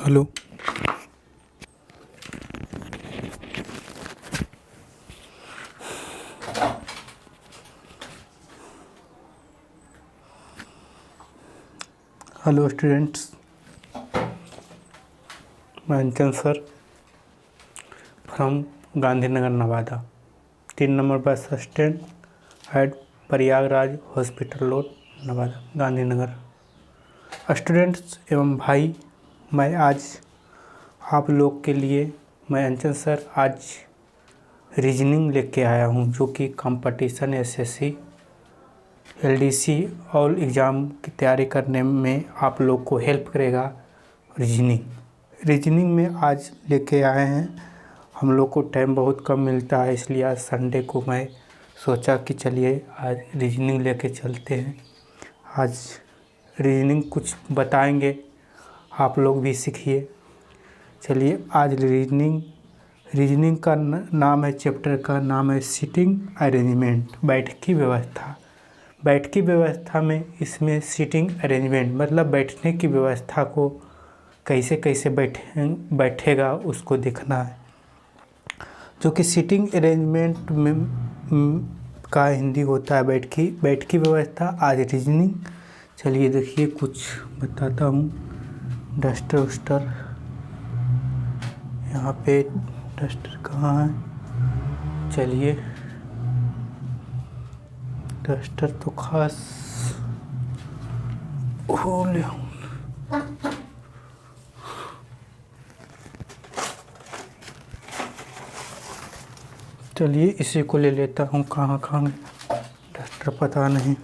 Hello. Hello students, मैं Anchan sir from Gandhinagar Nawada, 3 number bus stand at Prayagraj hospital road Nawada Gandhinagar. Students एवं भाई, मैं आज आप लोग के लिए मैं अंचन सर आज रीजनिंग लेके आया हूँ, जो कि कंपटीशन एसएससी एलडीसी और एग्ज़ाम की तैयारी करने में आप लोग को हेल्प करेगा। रीजनिंग में आज लेके आए हैं। हम लोग को टाइम बहुत कम मिलता है, इसलिए आज संडे को मैं सोचा कि चलिए आज रीजनिंग लेके चलते हैं। आज रीजनिंग कुछ बताएंगे, आप लोग भी सीखिए। चलिए आज रीजनिंग का नाम है, चैप्टर का नाम है सिटिंग अरेंजमेंट, बैठकी व्यवस्था। बैठकी व्यवस्था में इसमें सिटिंग अरेंजमेंट मतलब बैठने की व्यवस्था को कैसे कैसे बैठेगा उसको देखना है, जो कि सिटिंग अरेंजमेंट में का हिंदी होता है बैठकी व्यवस्था। आज रीजनिंग चलिए देखिए कुछ बताता हूँ। डस्टर वस्टर यहाँ पे, डस्टर कहाँ है? चलिए डस्टर तो खास हो ले। चलिए इसी को ले लेता हूँ। कहाँ डस्टर पता नहीं।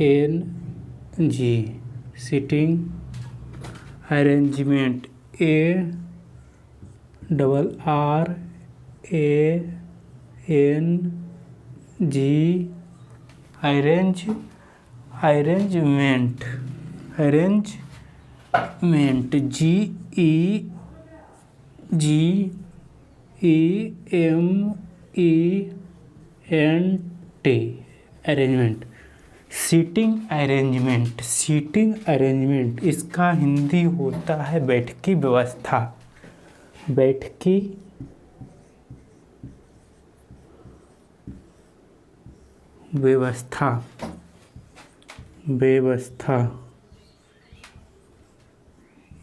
SITTING sitting arrangement, ARRANG arrangement GEMENT arrangement. Seating arrangement इसका हिंदी होता है बैठकी व्यवस्था। बैठकी व्यवस्था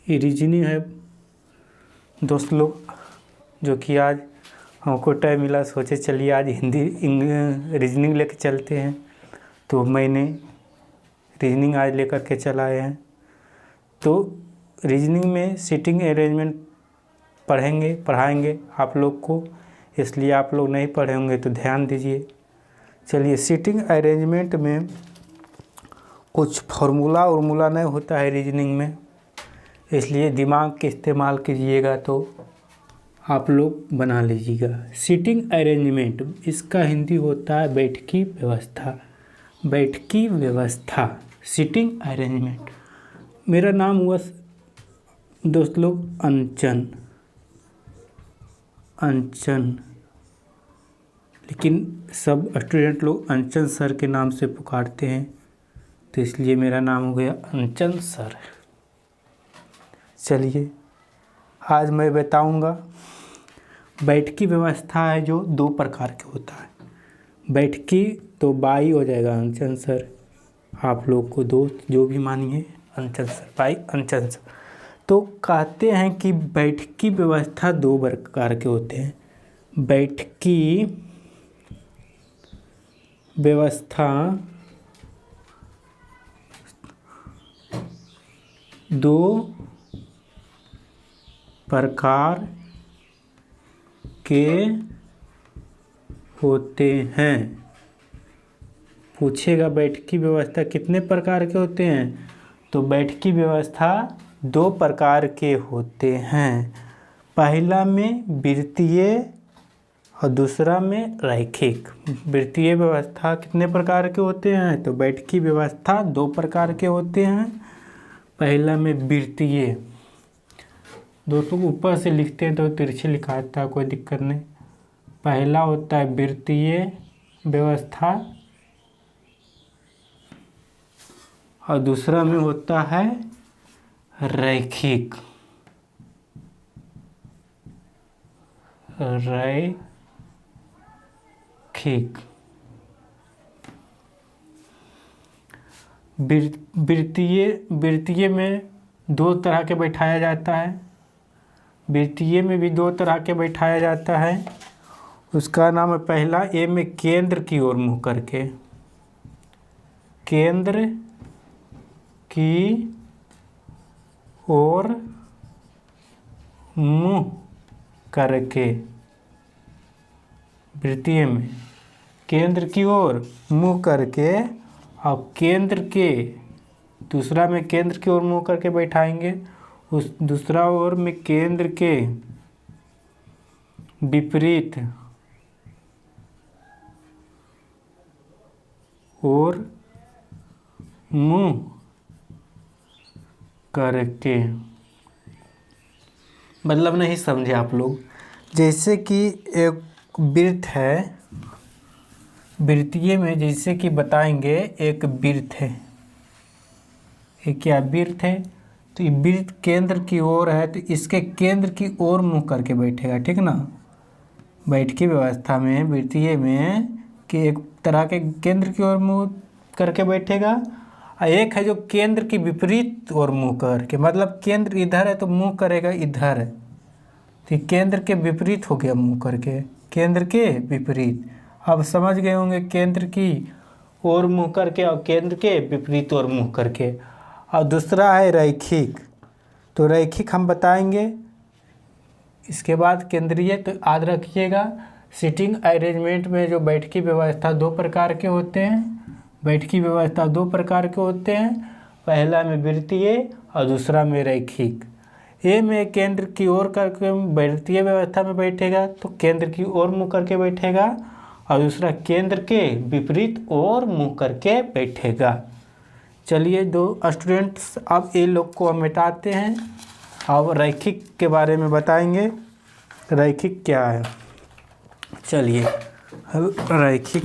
रीजनिंग है दोस्त लोग, जो कि आज हमको टाइम मिला, सोचे चलिए आज रीजनिंग लेके चलते हैं, तो मैंने रीजनिंग आज लेकर के चलाए हैं। तो रीजनिंग में सिटिंग अरेंजमेंट पढ़ाएंगे आप लोग को, इसलिए आप लोग नहीं पढ़े होंगे तो ध्यान दीजिए। चलिए सिटिंग अरेंजमेंट में कुछ फार्मूला नहीं होता है रीजनिंग में, इसलिए दिमाग के इस्तेमाल कीजिएगा तो आप लोग बना लीजिएगा। सिटिंग अरेंजमेंट इसका हिंदी होता है बैठकी व्यवस्था, सिटिंग अरेंजमेंट। मेरा नाम हुआ दोस्त लोग अंचन, लेकिन सब स्टूडेंट लोग अंचन सर के नाम से पुकारते हैं, तो इसलिए मेरा नाम हो गया अंचन सर। चलिए आज मैं बताऊंगा बैठकी व्यवस्था है जो 2 प्रकार के होता है। बैठकी तो बाई हो जाएगा अंचन सर, आप लोग को दोस्त जो भी मानिए अंचन सर, बाई अंचन सर। तो कहते हैं कि बैठकी व्यवस्था 2 प्रकार के होते हैं। बैठकी व्यवस्था 2 प्रकार के होते हैं। पूछेगा बैठकी व्यवस्था कितने प्रकार के होते हैं, तो बैठकी व्यवस्था 2 प्रकार के होते हैं। पहला में वृत्तीय और दूसरा में रैखिक। वृत्तीय व्यवस्था कितने प्रकार के होते हैं? तो बैठकी व्यवस्था 2 प्रकार के होते हैं। पहला में वृत्तीय, दोस्तों ऊपर से लिखते हैं तो तिरछे लिखा था, कोई दिक्कत नहीं। पहला होता है वृत्तीय व्यवस्था और दूसरा में होता है रैखिक। वृत्तीय में 2 तरह के बैठाया जाता है। वृत्तीय में भी 2 तरह के बैठाया जाता है। उसका नाम है पहला ए में केंद्र की ओर मुँह करके, केंद्र की ओर मुँह करके। वृत्तीय में केंद्र की ओर मुँह करके और केंद्र के, दूसरा में केंद्र की ओर मुँह करके बैठाएंगे। उस दूसरा ओर में केंद्र के विपरीत और मुँह करके। मतलब नहीं समझे आप लोग? जैसे कि एक वृत्त है, वृत्तीय में जैसे कि बताएंगे एक वृत्त है, एक क्या वृत्त है, तो ये वृत्त केंद्र की ओर है तो इसके केंद्र की ओर मुँह करके बैठेगा, ठीक ना। बैठकी व्यवस्था में वृत्तीय में कि एक तरह के केंद्र की ओर मुँह करके बैठेगा और एक है जो केंद्र के विपरीत ओर मुँह करके, मतलब केंद्र इधर है तो मुँह करेगा इधर, तो केंद्र के विपरीत हो गया मुँह करके, केंद्र के विपरीत। अब समझ गए होंगे केंद्र की ओर मुँह करके और केंद्र के विपरीत ओर मुँह करके। और दूसरा है रैखिक, तो रैखिक हम बताएंगे इसके बाद केंद्रीय। तो याद रखिएगा सीटिंग अरेंजमेंट में जो बैठकी व्यवस्था 2 प्रकार के होते हैं। बैठकी व्यवस्था 2 प्रकार के होते हैं, पहला में वृत्तीय और दूसरा में रैखिक। ए में केंद्र की ओर करके वृत्तीय व्यवस्था में बैठेगा तो केंद्र की ओर मुँह करके बैठेगा और दूसरा केंद्र के विपरीत ओर मुँह करके बैठेगा। चलिए 2 स्टूडेंट्स अब ये लोग को हम मिटाते हैं। अब रैखिक के बारे में बताएंगे, रैखिक क्या है। चलिए अब रैखिक,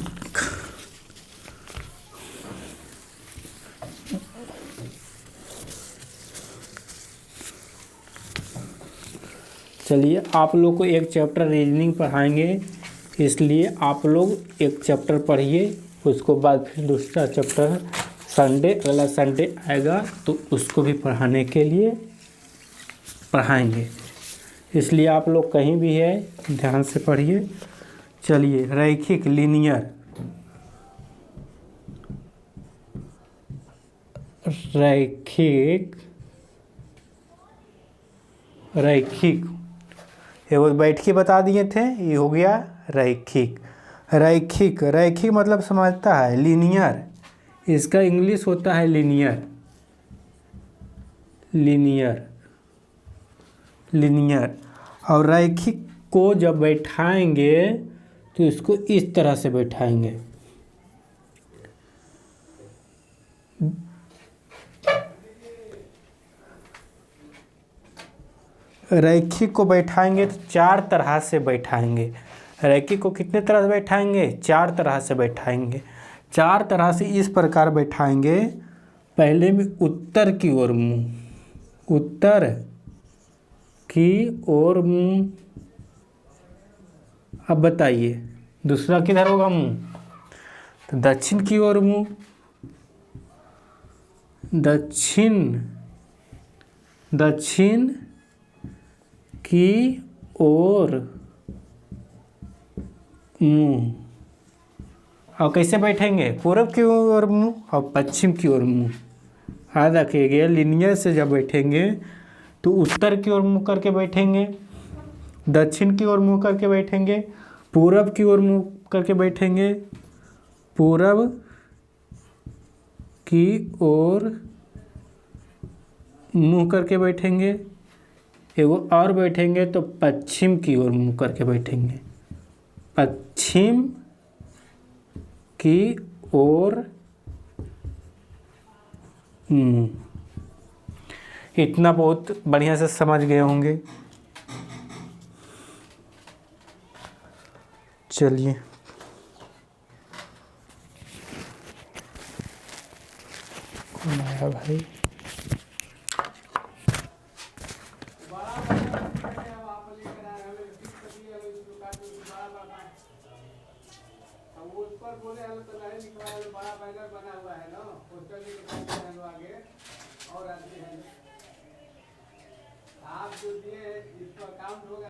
चलिए आप लोग को एक चैप्टर रीजनिंग पढ़ाएंगे, इसलिए आप लोग एक चैप्टर पढ़िए, उसको बाद फिर दूसरा चैप्टर संडे, अगला संडे आएगा तो उसको भी पढ़ाने के लिए पढ़ाएंगे, इसलिए आप लोग कहीं भी है ध्यान से पढ़िए। चलिए रैखिक, लीनियर, रैखिक, रैखिक ये वो बैठकी बता दिए थे, ये हो गया रैखिक। रैखिक, रैखिक मतलब समझता है लीनियर, इसका इंग्लिश होता है लीनियर, लीनियर, लीनियर। और रैखिक को जब बैठाएंगे तो इसको इस तरह से बैठाएंगे, रैखिक को बैठाएंगे तो 4 तरह से बैठाएंगे। रैखिक को कितने तरह से बैठाएंगे? 4 तरह से बैठाएंगे। 4 तरह से इस प्रकार बैठाएंगे। पहले में उत्तर की ओर मुँह, उत्तर की ओर मुँह। अब बताइए दूसरा किधर होगा मुँह? तो दक्षिण की ओर मुँह, दक्षिण, दक्षिण की ओर मुँह। और कैसे बैठेंगे? पूरब की ओर मुँह और पश्चिम की ओर मुँह। याद रखिएगा लीनियर से जब बैठेंगे तो उत्तर की ओर मुँह करके बैठेंगे, दक्षिण की ओर मुँह करके बैठेंगे, पूरब की ओर मुँह करके बैठेंगे, पूरब की ओर मुँह करके बैठेंगे, एगो और बैठेंगे तो पश्चिम की ओर मुँह करके बैठेंगे। पश्चिम की ओर इतना बहुत बढ़िया से समझ गए होंगे। चलिए कौन आया भाई? आप जो दिए इस पर काम होगा।